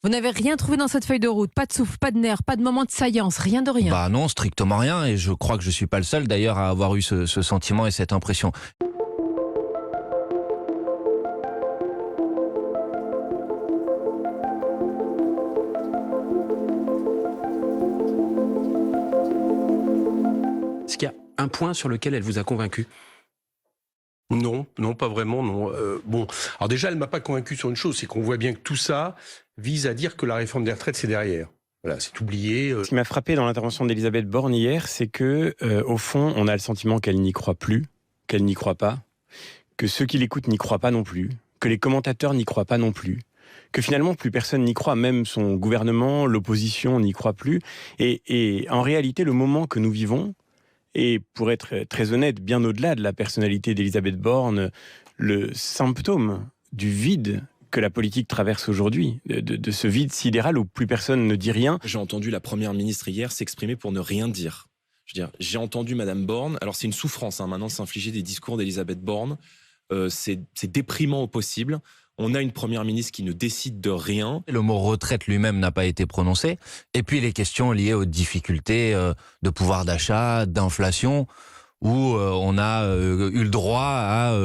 Vous n'avez rien trouvé dans cette feuille de route, pas de souffle, pas de nerf, pas de moment de saillance, rien de rien. Bah non, strictement rien, et je crois que je suis pas le seul d'ailleurs à avoir eu ce sentiment et cette impression. Est-ce qu'il y a un point sur lequel elle vous a convaincu? Non, non, pas vraiment, non. Bon, alors déjà, elle m'a pas convaincu sur une chose, c'est qu'on voit bien que tout ça vise à dire que la réforme des retraites, c'est derrière. Voilà, c'est oublié. Ce qui m'a frappé dans l'intervention d'Elisabeth Borne hier, c'est que, au fond, on a le sentiment qu'elle n'y croit plus, qu'elle n'y croit pas, que ceux qui l'écoutent n'y croient pas non plus, que les commentateurs n'y croient pas non plus, que finalement plus personne n'y croit, même son gouvernement, l'opposition n'y croit plus. Et en réalité, le moment que nous vivons, et pour être très honnête, bien au-delà de la personnalité d'Elisabeth Borne, le symptôme du vide que la politique traverse aujourd'hui, de ce vide sidéral où plus personne ne dit rien. J'ai entendu la première ministre hier s'exprimer pour ne rien dire. Je veux dire, j'ai entendu Madame Borne, alors c'est une souffrance maintenant de s'infliger des discours d'Elisabeth Borne, c'est déprimant au possible. On a une première ministre qui ne décide de rien. Le mot retraite lui-même n'a pas été prononcé. Et puis les questions liées aux difficultés de pouvoir d'achat, d'inflation, où on a eu le droit à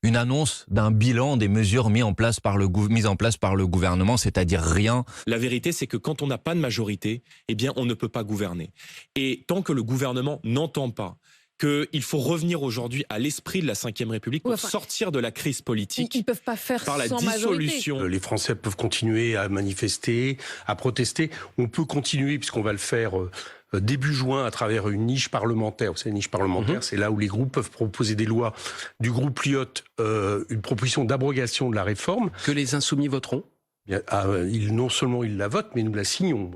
une annonce d'un bilan des mesures mises en place par le gouvernement, c'est-à-dire rien. La vérité, c'est que quand on n'a pas de majorité, eh bien, on ne peut pas gouverner. Et tant que le gouvernement n'entend pas qu'il faut revenir aujourd'hui à l'esprit de la Ve République pour sortir de la crise politique. Ils ne peuvent pas faire par la sans dissolution. Les Français peuvent continuer à manifester, à protester. On peut continuer, puisqu'on va le faire début juin, à travers une niche parlementaire. Vous savez, une niche parlementaire, c'est là où les groupes peuvent proposer des lois. Du groupe Lyotte, une proposition d'abrogation de la réforme. Que les Insoumis voteront? Bien, non seulement ils la votent, mais nous la signons.